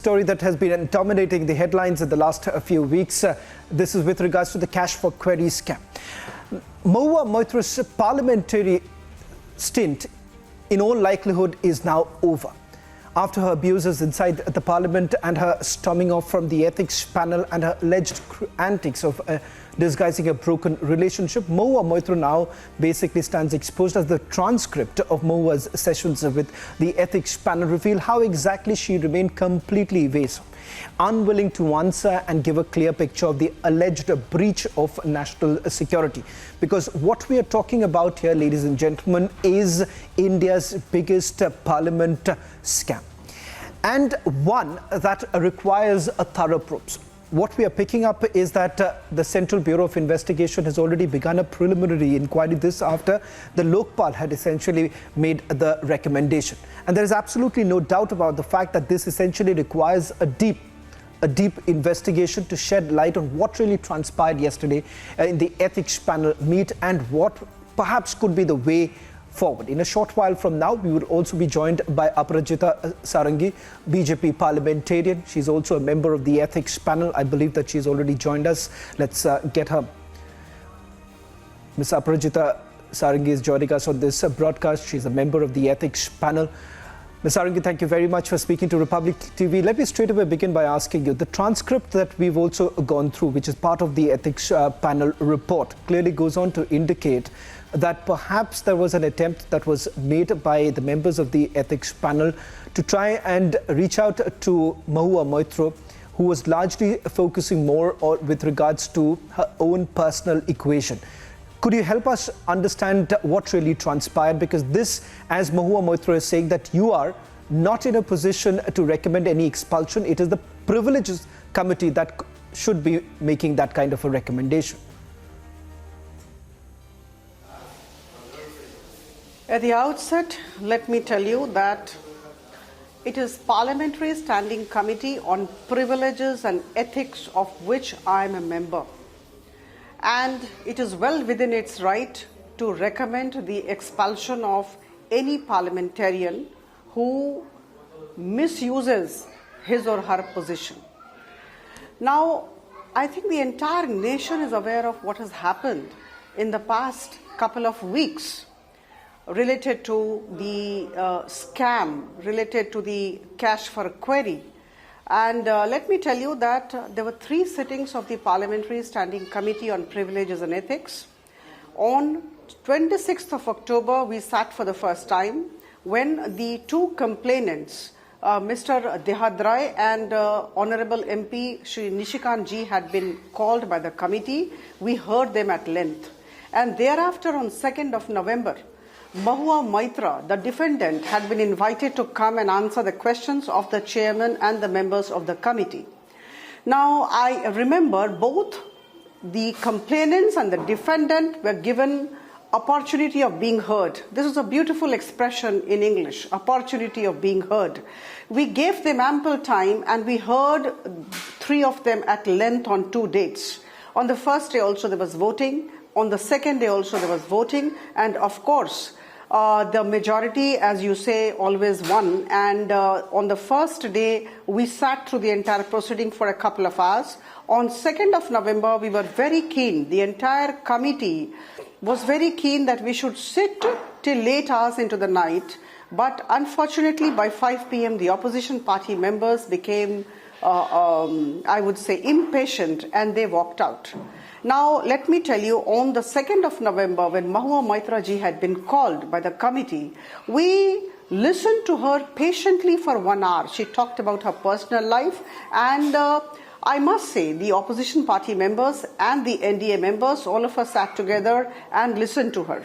Story that has been dominating the headlines in the last few weeks. This is with regards to the cash for query scam. Mahua Moitra's parliamentary stint, in all likelihood, is now over. After her abuses inside the parliament and her storming off from the ethics panel and her alleged antics of disguising a broken relationship, Mahua Moitra now basically stands exposed as the transcript of Mahua's sessions with the ethics panel reveal how exactly she remained completely evasive, unwilling to answer and give a clear picture of the alleged breach of national security. Because what we are talking about here, ladies and gentlemen, is India's biggest parliament scam, and one that requires a thorough probe. What we are picking up is that the Central Bureau of Investigation has already begun a preliminary inquiry, this after the Lokpal had essentially made the recommendation. And there is absolutely no doubt about the fact that this essentially requires a deep investigation to shed light on what really transpired yesterday in the ethics panel meet and what perhaps could be the way forward. In a short while from now, we will also be joined by Aparajita Sarangi, BJP parliamentarian. She's also a member of the ethics panel. I believe that she's already joined us. Let's get her. Ms. Aparajita Sarangi is joining us on this broadcast. She's a member of the ethics panel. Ms. Sarangi, thank you very much for speaking to Republic TV. Let me straight away begin by asking you, the transcript that we've also gone through, which is part of the ethics panel report, clearly goes on to indicate that perhaps there was an attempt that was made by the members of the ethics panel to try and reach out to Mahua Moitra, who was largely focusing more with regards to her own personal equation. Could you help us understand what really transpired? Because this, as Mahua Moitra is saying, that you are not in a position to recommend any expulsion. It is the Privileges Committee that should be making that kind of a recommendation. At the outset, let me tell you that it is Parliamentary Standing Committee on Privileges and Ethics, of which I am a member. And it is well within its right to recommend the expulsion of any parliamentarian who misuses his or her position. Now, I think the entire nation is aware of what has happened in the past couple of weeks related to the scam, related to the cash for query. And let me tell you that there were 3 sittings of the Parliamentary Standing Committee on Privileges and Ethics. On 26th of October, we sat for the first time when the 2 complainants, Mr. Dehadrai and Honorable MP Shri Nishikant ji, had been called by the committee. We heard them at length. And thereafter, on 2nd of November, Mahua Moitra, the defendant, had been invited to come and answer the questions of the chairman and the members of the committee. Now, I remember both the complainants and the defendant were given opportunity of being heard. This is a beautiful expression in English, opportunity of being heard. We gave them ample time and we heard 3 of them at length on 2 dates. On the first day also there was voting. On the second day also there was voting. And of course, the majority, as you say, always won. And on the first day, we sat through the entire proceeding for a couple of hours. On 2nd of November, we were very keen. The entire committee was very keen that we should sit till late hours into the night. But unfortunately, by 5 p.m., the opposition party members became, I would say, impatient, and they walked out. Now, let me tell you, on the 2nd of November, when Mahua Moitra ji had been called by the committee, we listened to her patiently for 1 hour. She talked about her personal life, and I must say, the opposition party members and the NDA members, all of us sat together and listened to her.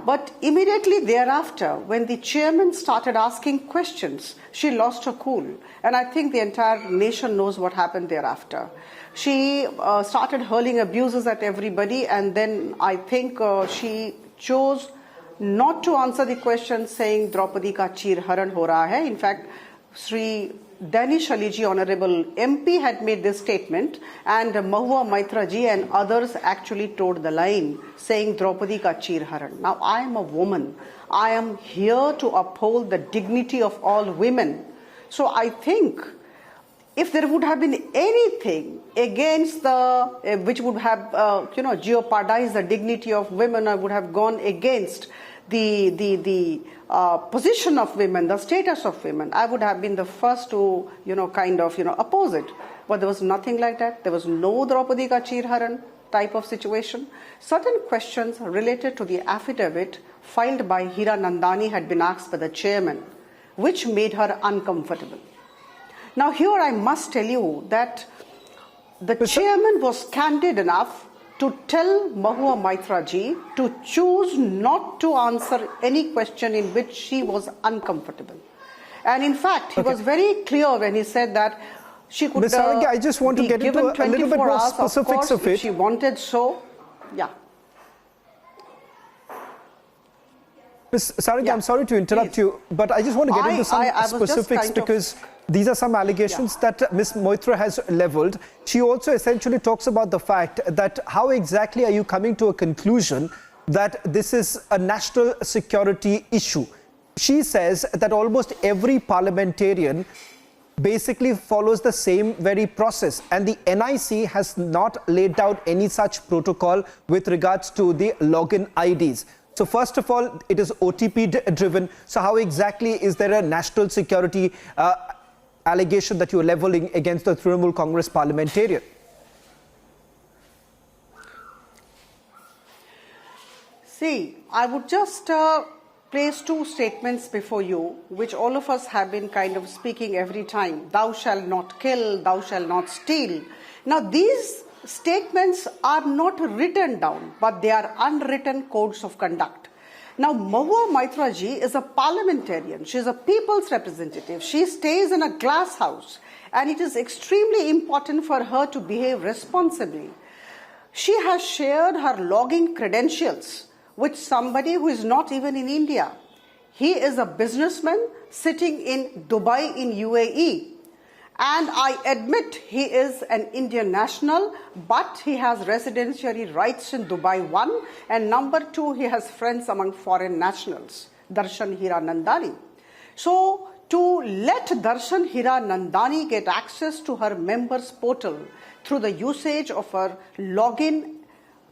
But immediately thereafter, when the chairman started asking questions, she lost her cool. And I think the entire nation knows what happened thereafter. She started hurling abuses at everybody, and then I think she chose not to answer the question, saying Draupadi ka cheer haran ho raha hai. In fact, Sri Danish Ali ji, Honorable MP, had made this statement, and Mahua Moitra ji and others actually toed the line, saying Draupadi ka cheer haran. Now, I am a woman. I am here to uphold the dignity of all women. So I think if there would have been anything against the, which would have, jeopardized the dignity of women, or would have gone against the position of women, the status of women, I would have been the first to, oppose it. But there was nothing like that. There was no Draupadi Ka Chirharan type of situation. Certain questions related to the affidavit filed by Hira Nandani had been asked by the chairman, which made her uncomfortable. Now here I must tell you that the chairman was candid enough to tell Mahua Moitra ji to choose not to answer any question in which she was uncomfortable. And in fact, he was very clear when he said that she could Ms. Sarangi, I just want to get into a little bit more specifics of it. If she wanted so, yeah. Ms. Sarangi, I'm sorry to interrupt you, but I just want to get into some specifics because these are some allegations that Ms. Moitra has leveled. She also essentially talks about the fact that how exactly are you coming to a conclusion that this is a national security issue? She says that almost every parliamentarian basically follows the same very process, and the NIC has not laid out any such protocol with regards to the login IDs. So first of all, it is OTP driven. So how exactly is there a national security allegation that you're leveling against the Trinamool Congress parliamentarian? See, I would just place two statements before you, which all of us have been kind of speaking every time. Thou shalt not kill, thou shalt not steal. Now, these statements are not written down, but they are unwritten codes of conduct. Now, Mahua Moitra ji is a parliamentarian. She is a people's representative. She stays in a glass house, and it is extremely important for her to behave responsibly. She has shared her login credentials with somebody who is not even in India. He is a businessman sitting in Dubai in UAE. And I admit he is an Indian national, but he has residency rights in Dubai, one. And number two, he has friends among foreign nationals, Darshan Hira Nandani. So to let Darshan Hira Nandani get access to her members portal through the usage of her login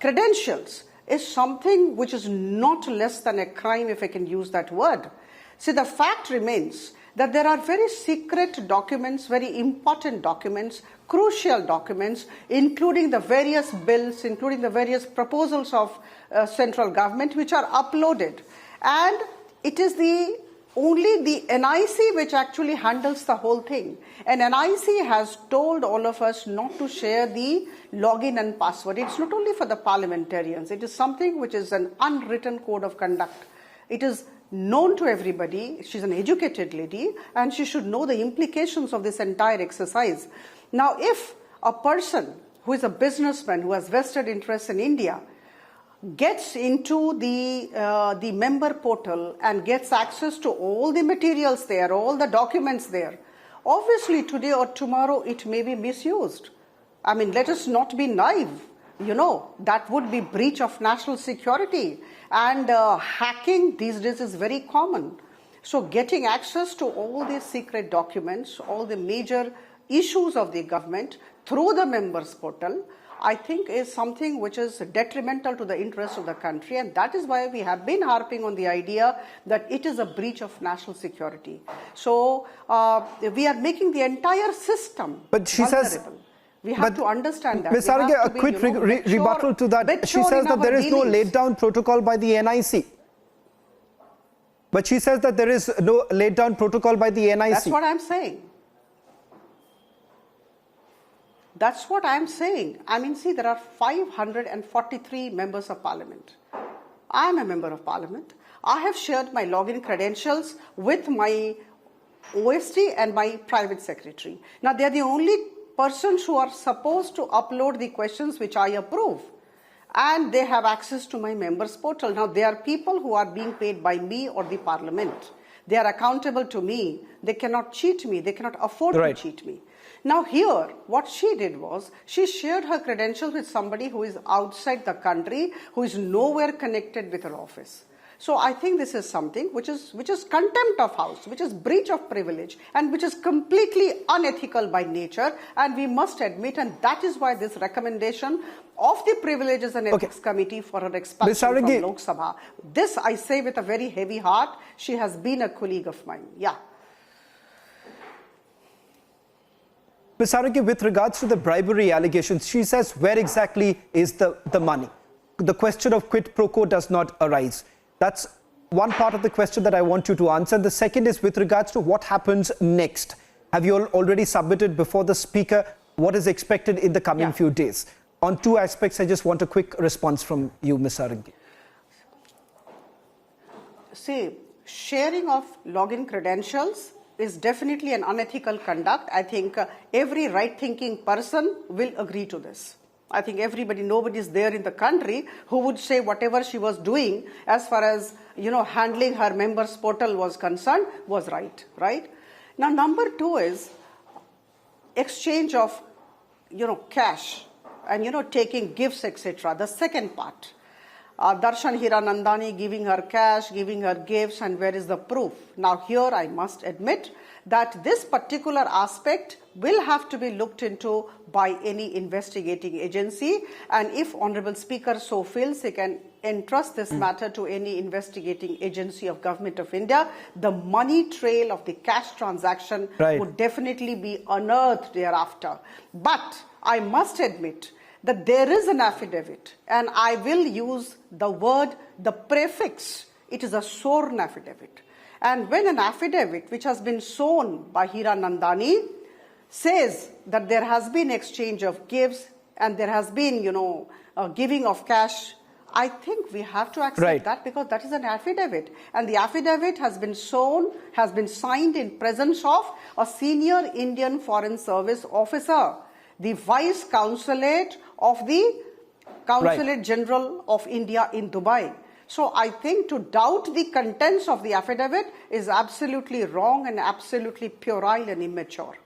credentials is something which is not less than a crime, if I can use that word. See, the fact remains that there are very secret documents, very important documents, crucial documents, including the various bills, including the various proposals of central government, which are uploaded. And it is only the NIC which actually handles the whole thing. And NIC has told all of us not to share the login and password. It's not only for the parliamentarians. It is something which is an unwritten code of conduct. It is known to everybody. She's an educated lady, and she should know the implications of this entire exercise. Now, if a person who is a businessman who has vested interest in India gets into the member portal and gets access to all the materials there, all the documents there, obviously today or tomorrow it may be misused. I mean, let us not be naive. That would be breach of national security. And hacking these days is very common. So getting access to all these secret documents, all the major issues of the government through the members portal, I think is something which is detrimental to the interests of the country. And that is why we have been harping on the idea that it is a breach of national security. So we are making the entire system vulnerable. We have to understand that. Ms. Sarangi, a quick rebuttal to that. She says that there is no laid down protocol by the NIC. But she says that there is no laid down protocol by the NIC. That's what I'm saying. That's what I'm saying. I mean, see, there are 543 members of parliament. I am a member of parliament. I have shared my login credentials with my OST and my private secretary. Now, they are the only persons who are supposed to upload the questions which I approve. And they have access to my members portal. Now, they are people who are being paid by me or the parliament. They are accountable to me. They cannot cheat me. They cannot afford to cheat me. Now here, what she did was, she shared her credentials with somebody who is outside the country, who is nowhere connected with her office. So I think this is something which is contempt of house, which is breach of privilege, and which is completely unethical by nature. And we must admit, and that is why this recommendation of the Privileges and Ethics Committee for her expulsion from Lok Sabha. This I say with a very heavy heart. She has been a colleague of mine. Yeah. Ms. Sarangi, with regards to the bribery allegations, she says where exactly is the money? The question of quid pro quo does not arise. That's one part of the question that I want you to answer. The second is with regards to what happens next. Have you already submitted before the Speaker what is expected in the coming few days? On two aspects, I just want a quick response from you, Ms. Sarangi. See, sharing of login credentials is definitely an unethical conduct. I think every right-thinking person will agree to this. I think nobody is there in the country who would say whatever she was doing as far as, handling her members' portal was concerned was right? Now, number two is exchange of, cash and, taking gifts, etc. The second part. Darshan Hiranandani giving her cash, giving her gifts, and where is the proof? Now here I must admit that this particular aspect will have to be looked into by any investigating agency, and if Honourable Speaker so feels, he can entrust this matter to any investigating agency of Government of India. The money trail of the cash transaction would definitely be unearthed thereafter. But I must admit that there is an affidavit, and I will use the prefix. It is a sworn affidavit. And when an affidavit which has been sworn by Hiranandani says that there has been exchange of gifts and there has been, giving of cash, I think we have to accept that, because that is an affidavit. And the affidavit has been sworn, has been signed in presence of a senior Indian Foreign Service officer, the Vice Consulate of the Consulate General of India in Dubai. So I think to doubt the contents of the affidavit is absolutely wrong and absolutely puerile and immature.